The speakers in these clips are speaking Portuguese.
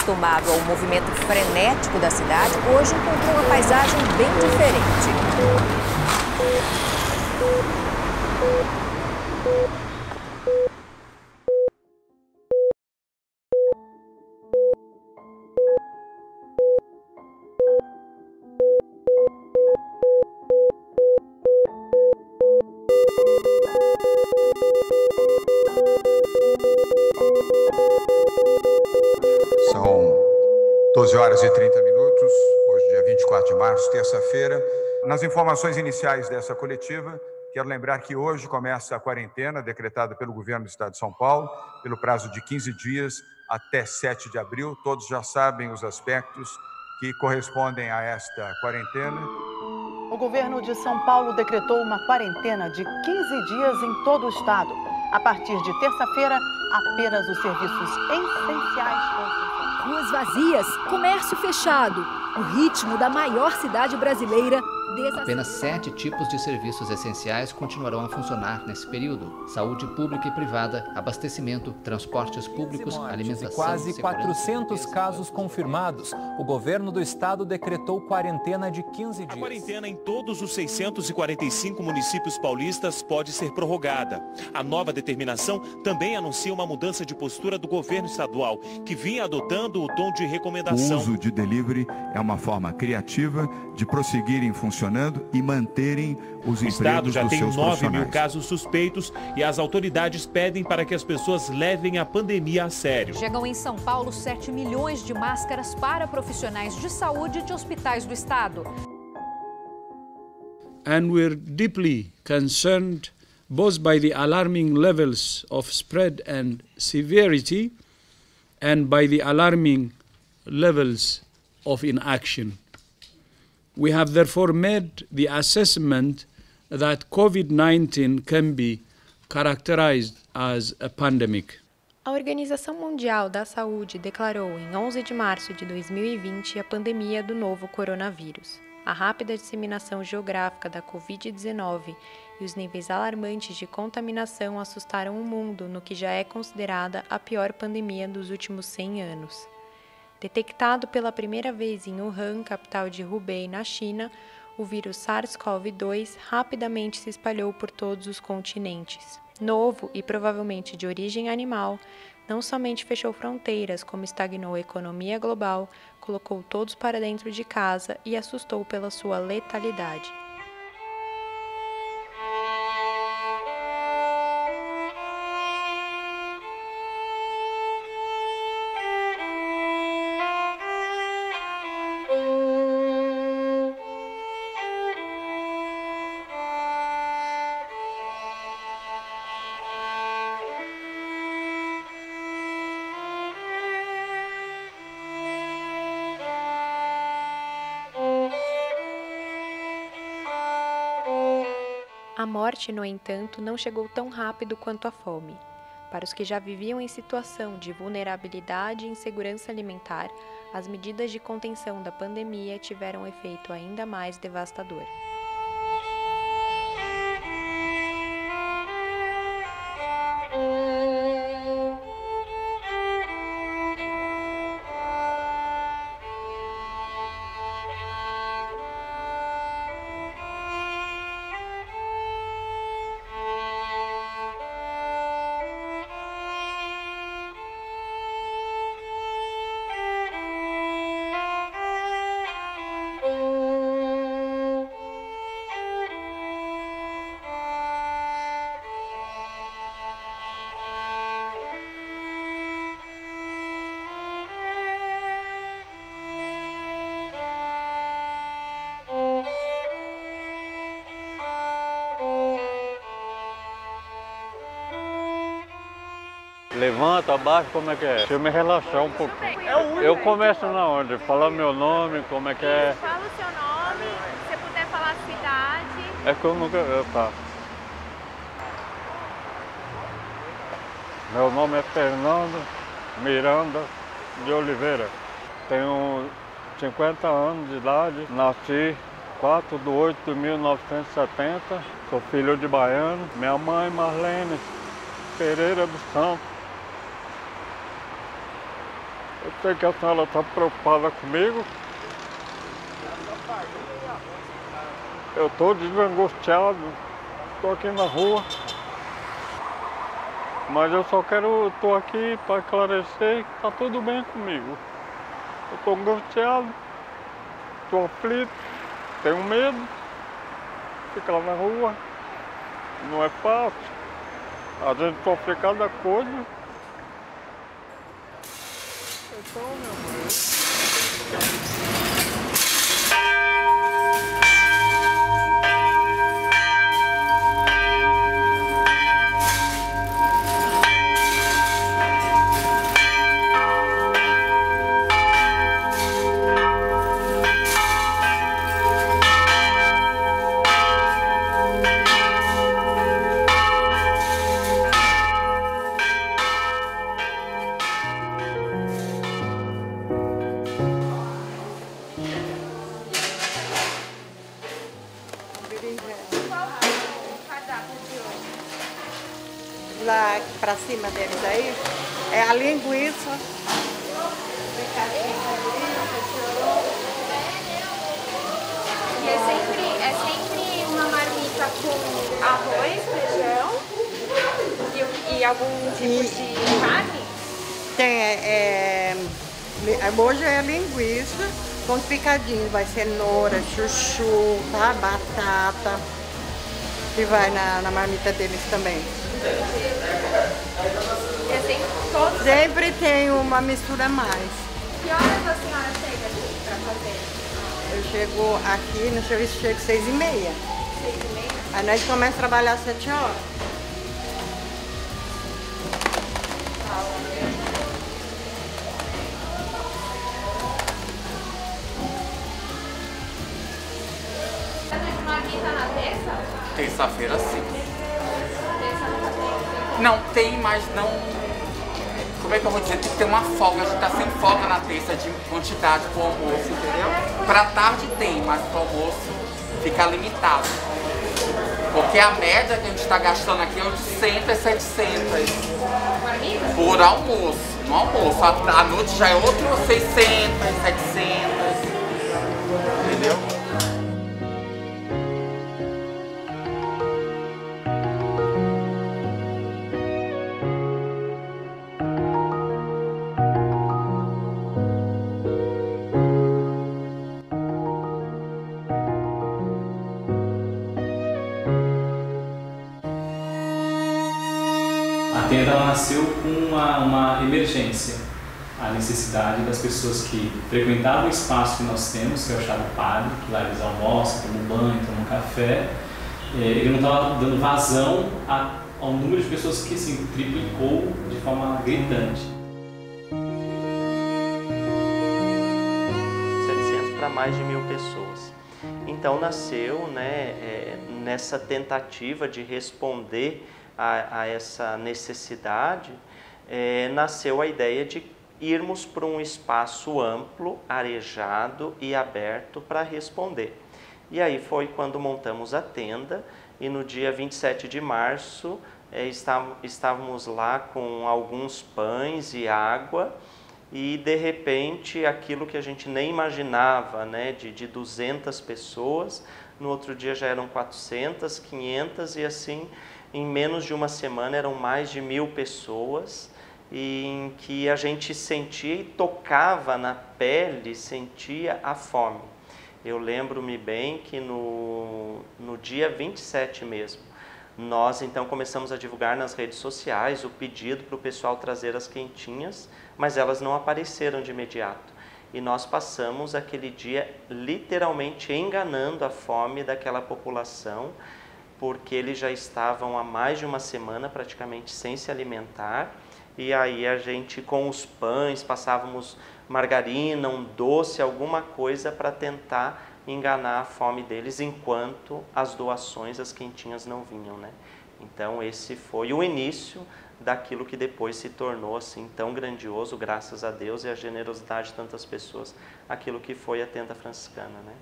acostumado ao movimento frenético da cidade, hoje encontrou uma paisagem bem diferente. São 12 horas e 30 minutos, hoje dia 24 de março, terça-feira. Nas informações iniciais dessa coletiva, quero lembrar que hoje começa a quarentena decretada pelo governo do estado de São Paulo, pelo prazo de 15 dias até 7 de abril. Todos já sabem os aspectos que correspondem a esta quarentena. O governo de São Paulo decretou uma quarentena de 15 dias em todo o estado. A partir de terça-feira, apenas os serviços essenciais vão funcionar. Ruas vazias, comércio fechado. O ritmo da maior cidade brasileira desacelerou. Apenas 7 tipos de serviços essenciais continuarão a funcionar nesse período: saúde pública e privada, abastecimento, transportes públicos, alimentação, quase segurança, 400 casos confirmados. O governo do estado decretou quarentena de 15 dias. A quarentena em todos os 645 municípios paulistas pode ser prorrogada. A nova determinação também anuncia uma mudança de postura do governo estadual, que vinha adotando o tom de recomendação. O uso de delivery é uma forma criativa de prosseguirem funcionando e manterem os empregos dos seus profissionais. O estado já tem 9 mil casos suspeitos e as autoridades pedem para que as pessoas levem a pandemia a sério. Chegam em São Paulo 7 milhões de máscaras para profissionais de saúde de hospitais do estado. And we're deeply concerned both by the alarming levels of spread and severity and by the alarming levels of inaction. We have therefore made the assessment that COVID-19 can be characterized as a pandemic. A Organização Mundial da Saúde declarou em 11 de março de 2020 a pandemia do novo coronavírus. A rápida disseminação geográfica da Covid-19 e os níveis alarmantes de contaminação assustaram o mundo no que já é considerada a pior pandemia dos últimos 100 anos. Detectado pela primeira vez em Wuhan, capital de Hubei, na China, o vírus SARS-CoV-2 rapidamente se espalhou por todos os continentes. Novo e provavelmente de origem animal, não somente fechou fronteiras, como estagnou a economia global, colocou todos para dentro de casa e assustou pela sua letalidade. A morte, no entanto, não chegou tão rápido quanto a fome. Para os que já viviam em situação de vulnerabilidade e insegurança alimentar, as medidas de contenção da pandemia tiveram um efeito ainda mais devastador. Levanta, abaixa, como é que é? Deixa eu me relaxar um pouquinho. Eu começo na onde? Falar meu nome, como é que é? Fala o seu nome, se você puder falar a sua idade. É que eu nunca... Tá. Meu nome é Fernando Miranda de Oliveira. Tenho 50 anos de idade, nasci 4 de 8 de 1970, sou filho de baiano. Minha mãe, Marlene Pereira dos Santos. Eu sei que a senhora está preocupada comigo. Eu estou desangustiado, estou aqui na rua. Mas eu só estou aqui para esclarecer que está tudo bem comigo. Eu estou angustiado, estou aflito, tenho medo de ficar na rua. Não é fácil. A gente sofre cada coisa. Então, meu mãe. Lá pra cima deles aí, é a linguiça. E é sempre uma marmita com arroz, feijão e algum tipo de carne? Tem, hoje é linguiça com picadinho, vai cenoura, chuchu, tá? Batata, que vai na marmita deles também. Sempre tem uma mistura a mais. Que horas a senhora chega aqui para fazer? Eu chego aqui no serviço, chego 6h30. 6h30? Aí nós começamos a trabalhar às 7 horas. Marmita na terça? Terça-feira sim. Terça não tem? Não tem, mas não... Como é que eu vou dizer? Tem que ter uma folga. A gente tá sem folga na terça de quantidade pro almoço, entendeu? Pra tarde tem, mas pro almoço fica limitado. Porque a média que a gente tá gastando aqui é 800 a 700 por almoço. No almoço. À noite já é outro 600, 700. Entendeu? A tenda ela nasceu com uma emergência, a necessidade das pessoas que frequentavam o espaço que nós temos, que é o Chá do Padre, que lá eles almoçam, tomam banho, tomam café, ele não estava dando vazão ao número de pessoas que assim, triplicou de forma gritante. 700 para mais de 1.000 pessoas. Então nasceu, né, nessa tentativa de responder a essa necessidade, nasceu a ideia de irmos para um espaço amplo, arejado e aberto para responder. E aí foi quando montamos a tenda e no dia 27 de março estávamos lá com alguns pães e água e de repente aquilo que a gente nem imaginava, né, de 200 pessoas, no outro dia já eram 400, 500 e assim em menos de uma semana eram mais de 1.000 pessoas em que a gente sentia e tocava na pele, sentia a fome. Eu lembro-me bem que no dia 27 mesmo, nós então começamos a divulgar nas redes sociais o pedido para o pessoal trazer as quentinhas, mas elas não apareceram de imediato. E nós passamos aquele dia literalmente enganando a fome daquela população, porque eles já estavam há mais de uma semana praticamente sem se alimentar, e aí a gente com os pães passávamos margarina, um doce, alguma coisa para tentar enganar a fome deles enquanto as doações, as quentinhas não vinham, né? Então esse foi o início daquilo que depois se tornou assim tão grandioso, graças a Deus e a generosidade de tantas pessoas, aquilo que foi a tenda franciscana, né?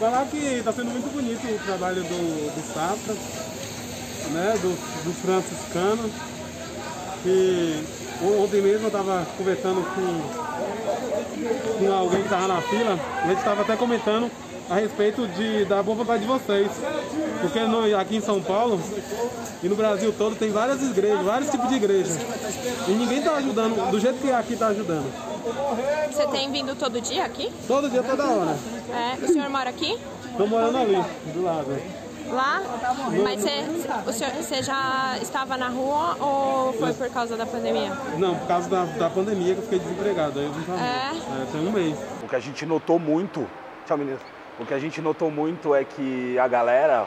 Falar que está sendo muito bonito o trabalho do Safra, né, do franciscano, que Ontem mesmo eu estava conversando com alguém que estava na fila, a gente estava até comentando a respeito da boa vontade de vocês. Porque aqui em São Paulo e no Brasil todo tem várias igrejas, vários tipos de igrejas. E ninguém está ajudando do jeito que aqui está ajudando. Você tem vindo todo dia aqui? Todo dia, toda hora. O senhor mora aqui? Estou morando ali, do lado. Lá? Mas você já estava na rua ou foi por causa da pandemia? Não, por causa da pandemia que eu fiquei desempregado. Aí eu vim pra rua. Tem um mês. O que a gente notou muito... Tchau, menino. O que a gente notou muito é que a galera,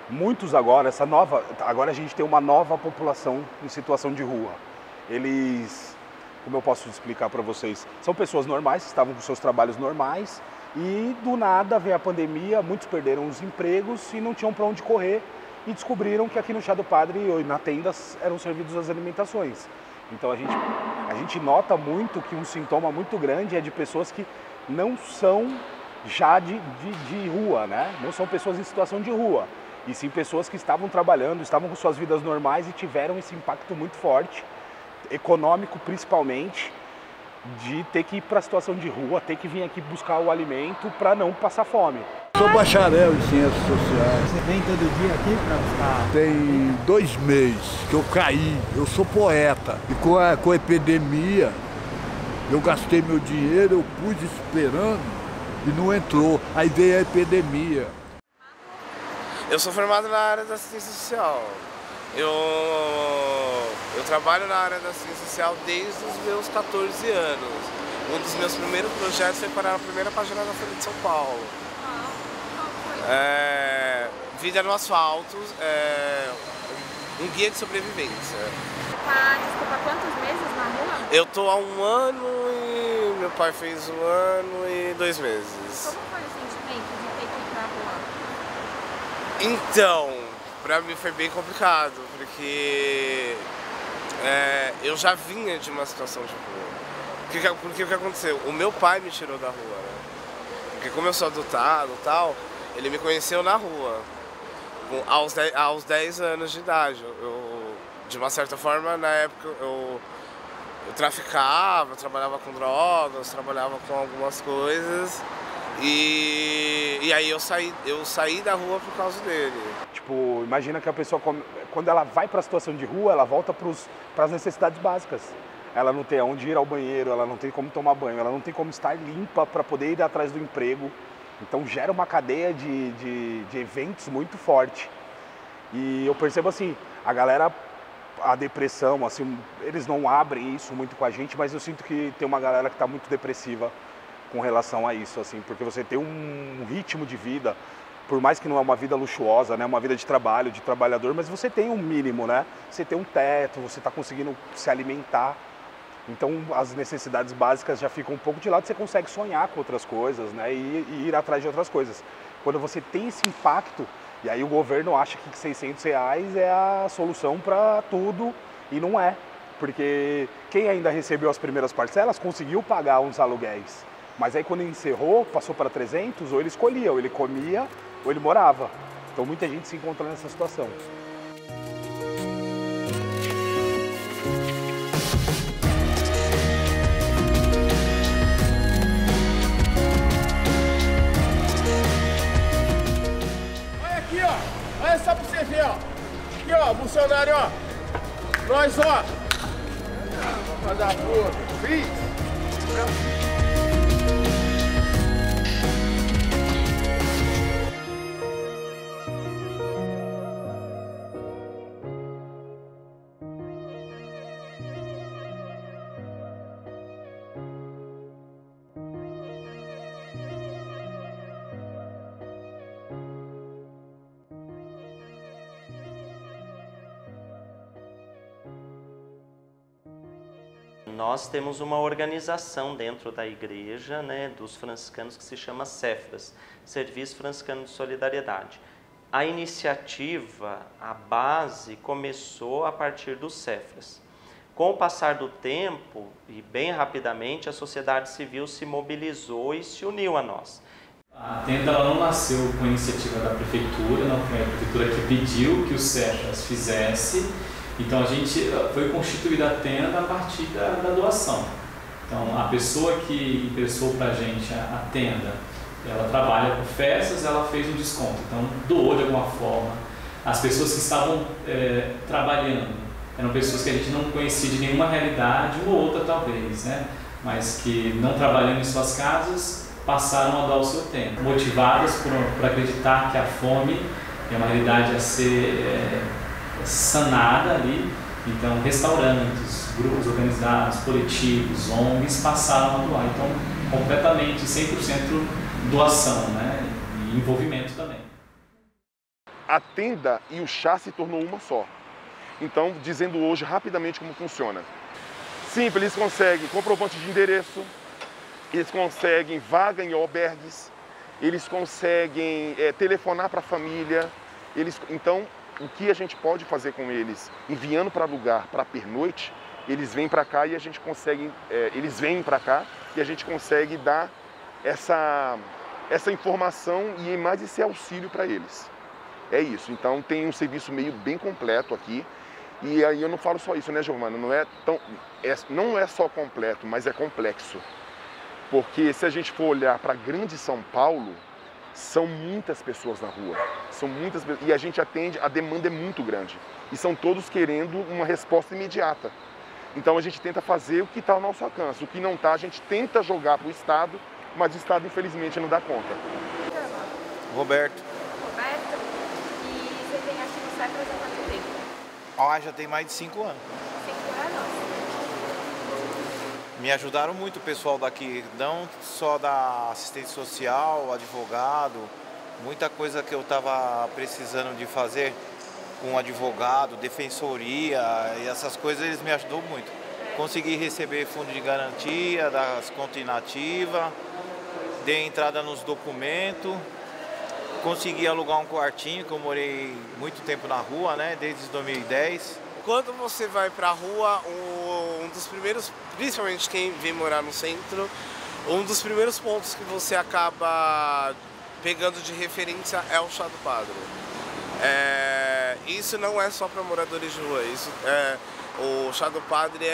muitos agora, agora a gente tem uma nova população em situação de rua. Eles, como eu posso explicar para vocês, são pessoas normais, que estavam com seus trabalhos normais e do nada veio a pandemia, muitos perderam os empregos e não tinham para onde correr e descobriram que aqui no Chá do Padre e na tenda eram servidos as alimentações. Então a gente nota muito que um sintoma muito grande é de pessoas que não são já de rua, né? Não são pessoas em situação de rua, e sim pessoas que estavam trabalhando, estavam com suas vidas normais e tiveram esse impacto muito forte, econômico principalmente, de ter que ir para a situação de rua, ter que vir aqui buscar o alimento para não passar fome. Sou bacharel em Ciências Sociais. Você vem todo dia aqui para buscar? Tem 2 meses que eu caí, eu sou poeta, e com a epidemia, eu gastei meu dinheiro, eu pus esperando e não entrou. Aí veio a epidemia. Eu sou formado na área da assistência social. Eu trabalho na área da assistência social desde os meus 14 anos. Um dos meus primeiros projetos foi parar na primeira página da Folha de São Paulo. Vida no Asfalto, um guia de sobrevivência. Desculpa, quantos meses na rua? Eu tô há 1 ano e meu pai fez 1 ano e 2 meses. Como foi o sentimento de ter que ir pra rua? Então, pra mim foi bem complicado, porque eu já vinha de uma situação de rua. Porque o que aconteceu? O meu pai me tirou da rua, né? Porque como eu sou adotado e tal, ele me conheceu na rua, aos 10 anos de idade. De uma certa forma, na época, eu traficava, trabalhava com drogas, trabalhava com algumas coisas. E aí eu saí da rua por causa dele. Tipo, imagina que a pessoa, quando ela vai para a situação de rua, ela volta para as necessidades básicas. Ela não tem aonde ir ao banheiro, ela não tem como tomar banho, ela não tem como estar limpa para poder ir atrás do emprego. Então gera uma cadeia de eventos muito forte. E eu percebo assim, a depressão, assim, eles não abrem isso muito com a gente, mas eu sinto que tem uma galera que está muito depressiva com relação a isso, assim, porque você tem um ritmo de vida, por mais que não é uma vida luxuosa, né, uma vida de trabalho, de trabalhador, mas você tem um mínimo, né? Você tem um teto, você está conseguindo se alimentar, então as necessidades básicas já ficam um pouco de lado, você consegue sonhar com outras coisas, né, e ir atrás de outras coisas. Quando você tem esse impacto, e aí o governo acha que R$600 é a solução para tudo, e não é. Porque quem ainda recebeu as primeiras parcelas conseguiu pagar uns aluguéis. Mas aí quando encerrou, passou para 300, ou ele escolhia, ou ele comia, ou ele morava. Então muita gente se encontra nessa situação. Olha só pra você ver, ó. Aqui, ó, funcionário, ó. Nós, ó. Pra dar porra. Fiz. Nós temos uma organização dentro da igreja, né, dos franciscanos, que se chama Cefras, Serviço Franciscano de Solidariedade. A iniciativa, a base, começou a partir dos Cefras. Com o passar do tempo, e bem rapidamente, a sociedade civil se mobilizou e se uniu a nós. A tenda ela não nasceu com a iniciativa da prefeitura, não foi a prefeitura que pediu que o Cefras fizesse, Então a gente foi constituída a tenda a partir da doação. Então a pessoa que emprestou para a gente a tenda, ela trabalha com festas, ela fez um desconto, então doou de alguma forma. As pessoas que estavam trabalhando eram pessoas que a gente não conhecia de nenhuma realidade, uma ou outra talvez, né? Mas que não trabalhando em suas casas, passaram a doar o seu tempo, motivadas por acreditar que a fome é uma realidade a ser sanada ali. Então restaurantes, grupos organizados, coletivos, ONGs passaram a doar. Então completamente 100% doação, né? E envolvimento também. A tenda e o chá se tornou uma só. Então, dizendo hoje rapidamente como funciona. Simples, eles conseguem comprovante de endereço, eles conseguem vaga em albergues, eles conseguem telefonar para a família. Então, o que a gente pode fazer com eles? Enviando para lugar, para pernoite, eles vêm para cá e a gente consegue, eles vêm para cá e a gente consegue dar essa informação e mais esse auxílio para eles. É isso, então tem um serviço meio bem completo aqui. E aí eu não falo só isso, né, Giovana? Não é só completo, mas é complexo. Porque se a gente for olhar para grande São Paulo, são muitas pessoas na rua. São muitas, e a gente atende, a demanda é muito grande. E são todos querendo uma resposta imediata. Então a gente tenta fazer o que está ao nosso alcance. O que não está, a gente tenta jogar para o Estado, mas o Estado infelizmente não dá conta. Roberto. Roberto, e você tem Arte no Século há quanto tempo? Já tem mais de 5 anos. 5 anos? Me ajudaram muito o pessoal daqui, não só da assistência social, advogado, muita coisa que eu estava precisando de fazer com advogado, defensoria e essas coisas, eles me ajudou muito. Consegui receber fundo de garantia, das contas inativas, dei entrada nos documentos, consegui alugar um quartinho, que eu morei muito tempo na rua, né, desde 2010. Quando você vai pra rua, um dos primeiros, principalmente quem vem morar no centro, um dos primeiros pontos que você acaba pegando de referência é o Chá do Padre. Isso não é só para moradores de rua, o Chá do Padre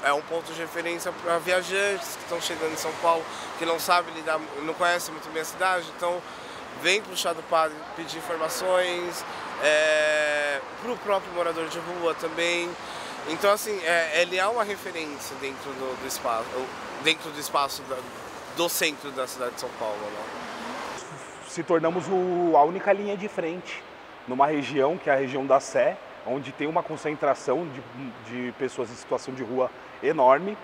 é um ponto de referência para viajantes que estão chegando em São Paulo, que não sabem lidar, não conhecem muito bem a cidade, então vem para o Chá do Padre pedir informações, para o próprio morador de rua também. Então assim, ele é uma referência dentro do espaço do centro da cidade de São Paulo, né? Se tornamos a única linha de frente numa região, que é a região da Sé, onde tem uma concentração de pessoas em situação de rua enorme.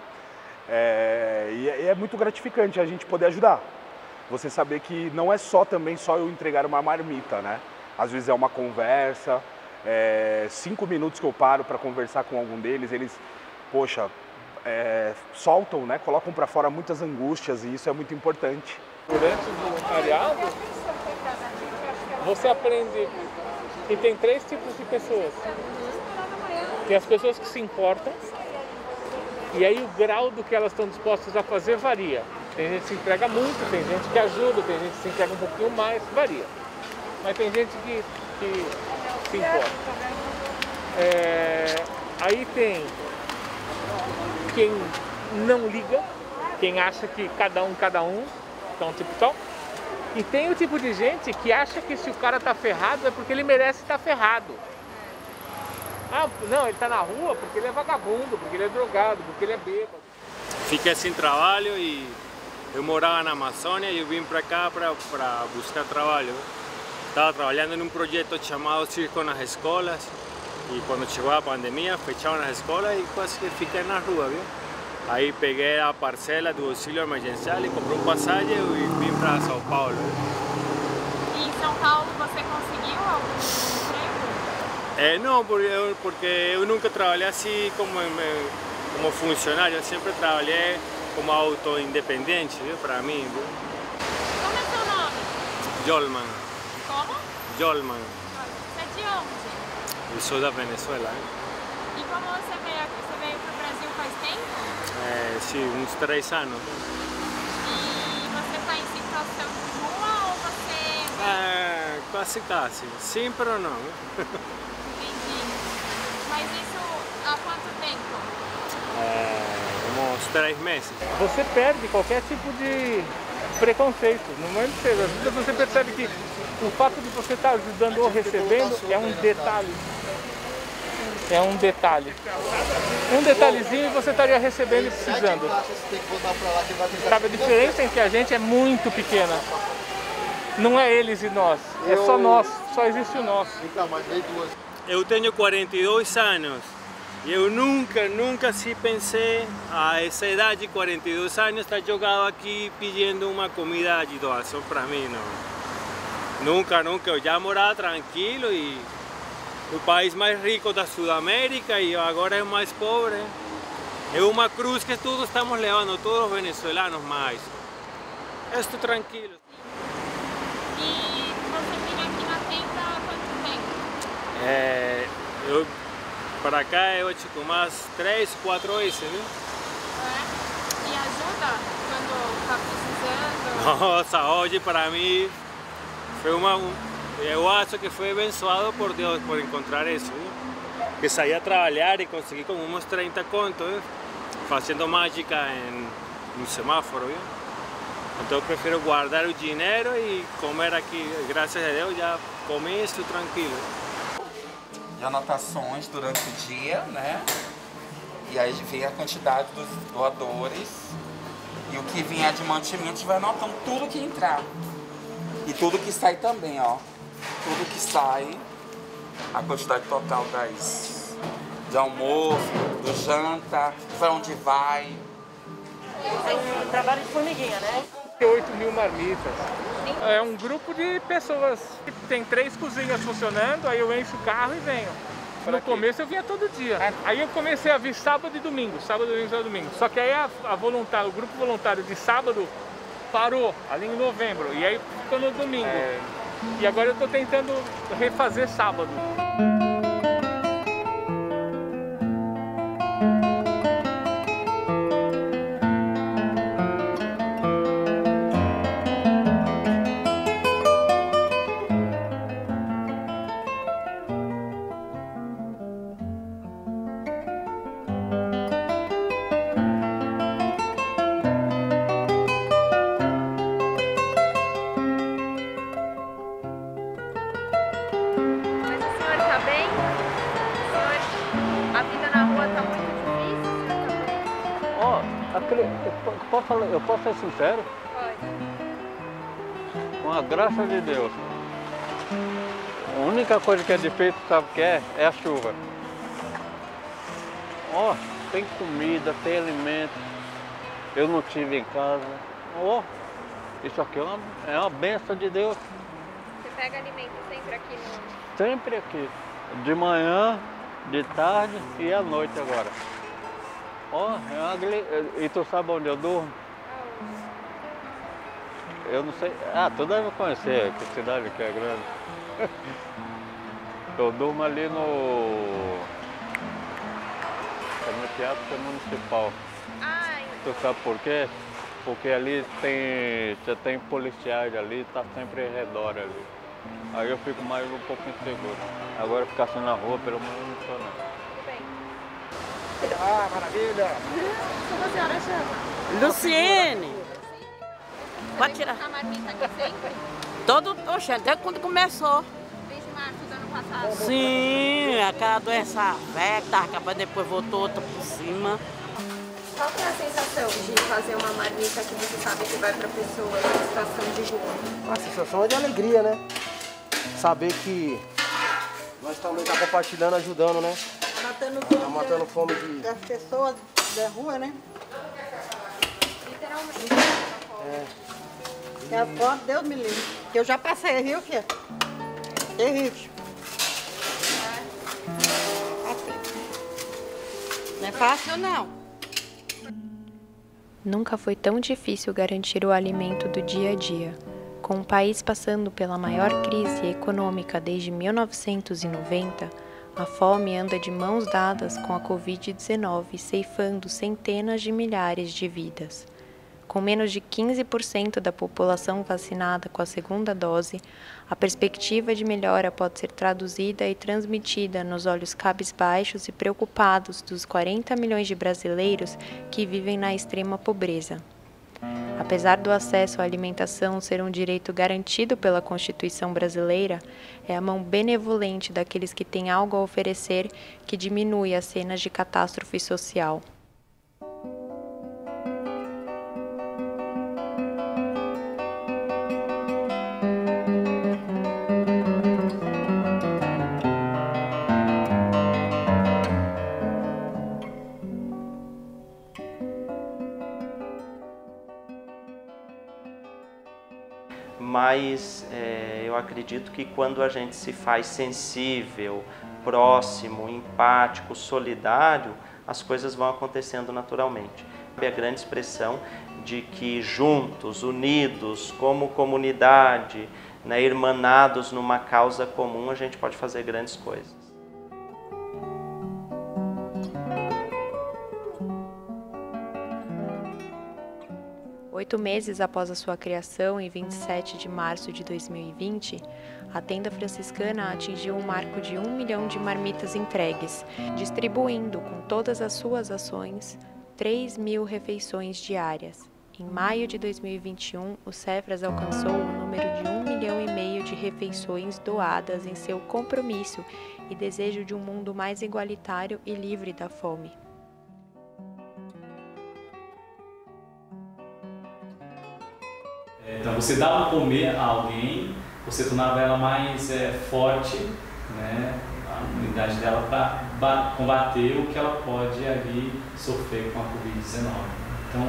E é muito gratificante a gente poder ajudar. Você saber que não é só eu entregar uma marmita, né? Às vezes é uma conversa, 5 minutos que eu paro para conversar com algum deles, eles, poxa, soltam, né? Colocam para fora muitas angústias e isso é muito importante. Durante o voluntariado, você aprende que tem 3 tipos de pessoas. Tem as pessoas que se importam, e aí o grau do que elas estão dispostas a fazer varia. Tem gente que se entrega muito, tem gente que ajuda, tem gente que se entrega um pouquinho mais, varia. Mas tem gente que se importa. Aí tem quem não liga, quem acha que cada um, então tipo tal. E tem o tipo de gente que acha que se o cara tá ferrado é porque ele merece estar ferrado. Não, ele tá na rua porque ele é vagabundo, porque ele é drogado, porque ele é bêbado. Fiquei sem trabalho e eu morava na Amazônia e eu vim para cá para buscar trabalho. Estava trabalhando em um projeto chamado Circo nas Escolas e quando chegou a pandemia fecharam as escolas e quase que fiquei na rua, viu? Aí peguei a parcela do auxílio emergencial e comprei um passagem e vim para São Paulo. E em São Paulo você conseguiu algum emprego? Não, porque eu nunca trabalhei assim como funcionário, eu sempre trabalhei como auto-independente, viu, para mim. Viu? Como é seu nome? Jolman. Como? Jolman. Você é de onde? Eu sou da Venezuela. E como você veio aqui? Você veio para o Brasil faz tempo? Sim, uns 3 anos. E você está em situação de rua ou você... Quase. Sim, pero não. Entendi. Mas isso uns 3 meses. Você perde qualquer tipo de preconceito. No momento que às vezes você percebe que o fato de você estar ajudando ou recebendo é um detalhe. É um detalhe. Um detalhezinho e você estaria recebendo e precisando. Sabe, a diferença entre a gente é muito pequena. Não é eles e nós, é só nós, só existe o nosso. Eu tenho 42 anos e eu nunca se pensei a essa idade de 42 anos estar jogado aqui pedindo uma comida de doação para mim, não. Nunca, eu já morava tranquilo e o país mais rico da Sudamérica e agora é o mais pobre. É uma cruz que todos estamos levando, todos os venezuelanos mais. Estou tranquilo. E você vem aqui na tenda há quanto tempo? Eu para cá eu acho que umas 3, 4 vezes, viu? E ajuda quando está precisando? Nossa, hoje para mim foi eu acho que foi abençoado por Deus por encontrar isso, viu? Que saí a trabalhar e consegui com uns 30 contos, viu? Fazendo mágica no semáforo, viu? Então eu prefiro guardar o dinheiro e comer aqui, graças a Deus já comi isso tranquilo. De anotações durante o dia, né? E aí vê a quantidade dos doadores e o que vier de mantimento vai anotando tudo que entrar. E tudo que sai também, ó. Tudo que sai, a quantidade total de almoço, do janta, para onde vai. Trabalho de formiguinha, né? 8.000 marmitas. É um grupo de pessoas. Tem 3 cozinhas funcionando, aí eu encho o carro e venho. No começo eu vinha todo dia. Aí eu comecei a vir sábado e domingo, domingo. Só que aí o grupo voluntário de sábado parou ali em novembro. E aí ficou no domingo. E agora eu estou tentando refazer sábado. Eu posso ser sincero? Pode. Com a graça de Deus. A única coisa que é difícil, sabe o que é? É a chuva. Ó, tem comida, tem alimento. Eu não tive em casa. Ó, isso aqui é uma bênção de Deus. Você pega alimento sempre aqui no... Sempre aqui. De manhã, de tarde e à noite agora. Ó, e tu sabe onde eu durmo? Eu não sei. Ah, tu deve conhecer, que cidade que é grande. Eu durmo ali no Teatro Municipal. Tu sabe por quê? Porque ali já tem policiais ali, tá sempre ao redor ali. Aí eu fico mais um pouco inseguro. Agora ficar assim na rua, pelo menos não estou não. Ah, maravilha! Como a senhora chama? Luciene! Pode tirar. A marmita aqui sempre? Oxe, até quando começou. Desde março do ano passado? Sim, aquela doença velha que tava acabando, depois voltou outra por cima. Qual que é a sensação de fazer uma marmita que você sabe que vai para pessoas em situação de rua? A sensação é de alegria, né? Saber que nós também estamos compartilhando, ajudando, né? Matando fome das pessoas da rua, né? Literalmente. É a fome, Deus me livre. Que eu já passei, viu, filha? Terrível. Não é fácil, não. Nunca foi tão difícil garantir o alimento do dia a dia. Com o país passando pela maior crise econômica desde 1990, a fome anda de mãos dadas com a Covid-19, ceifando centenas de milhares de vidas. com menos de 15% da população vacinada com a segunda dose, a perspectiva de melhora pode ser traduzida e transmitida nos olhos cabisbaixos e preocupados dos 40 milhões de brasileiros que vivem na extrema pobreza. Apesar do acesso à alimentação ser um direito garantido pela Constituição brasileira, é a mão benevolente daqueles que têm algo a oferecer que diminui as cenas de catástrofe social. Mas eu acredito que quando a gente se faz sensível, próximo, empático, solidário, as coisas vão acontecendo naturalmente. É a grande expressão de que juntos, unidos, como comunidade, né, irmanados numa causa comum, a gente pode fazer grandes coisas. Oito meses após a sua criação, em 27 de março de 2020, a tenda franciscana atingiu um marco de 1 milhão de marmitas entregues, distribuindo, com todas as suas ações, 3.000 refeições diárias. Em maio de 2021, o Cefras alcançou o número de 1,5 milhão de refeições doadas em seu compromisso e desejo de um mundo mais igualitário e livre da fome. Então, você dava comer a alguém, você tornava ela mais forte, né, a imunidade dela para combater o que ela pode ali sofrer com a Covid-19. Então,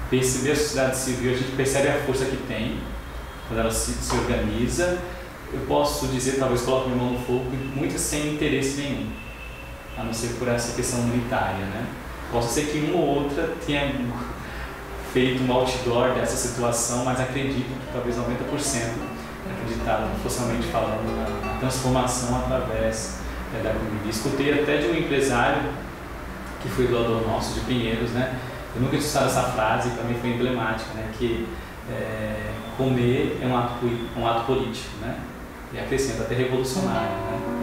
perceber a sociedade civil, a gente percebe a força que tem quando ela se organiza. Eu posso dizer, talvez coloque minha mão no fogo, muitas sem interesse nenhum, a não ser por essa questão humanitária, né? Posso ser que uma ou outra tenha feito um outdoor dessa situação, mas acredito que talvez 90% acreditaram, forçosamente falando, na transformação através da comida. Escutei até de um empresário que foi doador nosso, de Pinheiros, né? Eu nunca tinha escutado essa frase, para mim foi emblemática, né? Que comer é um ato político, né? E acrescenta até revolucionário, né?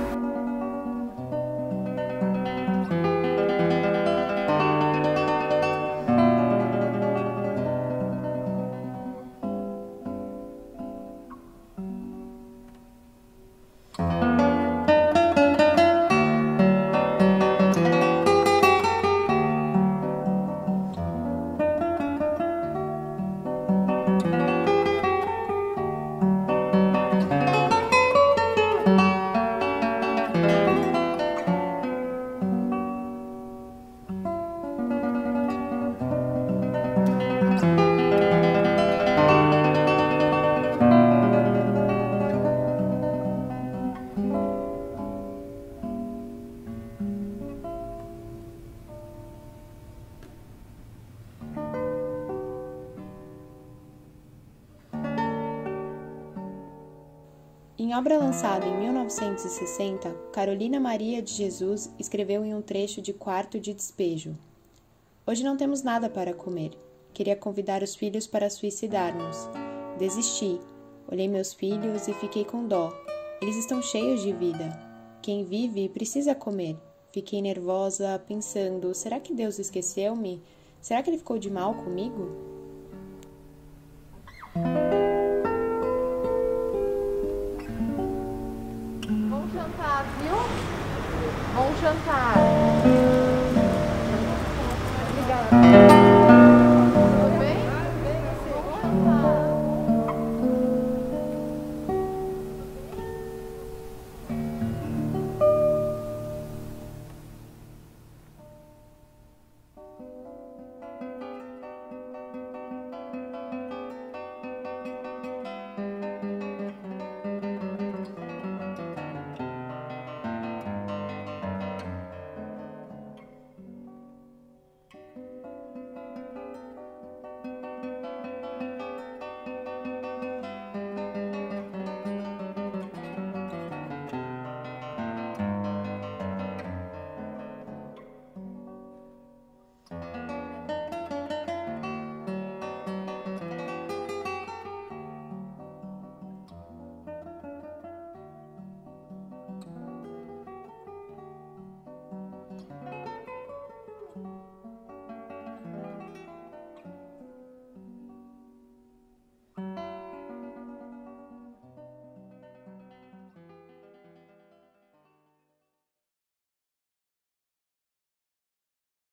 Em obra lançada em 1960, Carolina Maria de Jesus escreveu em um trecho de Quarto de Despejo: "Hoje não temos nada para comer. Queria convidar os filhos para suicidar-nos. Desisti. Olhei meus filhos e fiquei com dó. Eles estão cheios de vida. Quem vive precisa comer. Fiquei nervosa, pensando, será que Deus esqueceu-me? Será que ele ficou de mal comigo?" Vamos jantar, viu? Vamos jantar.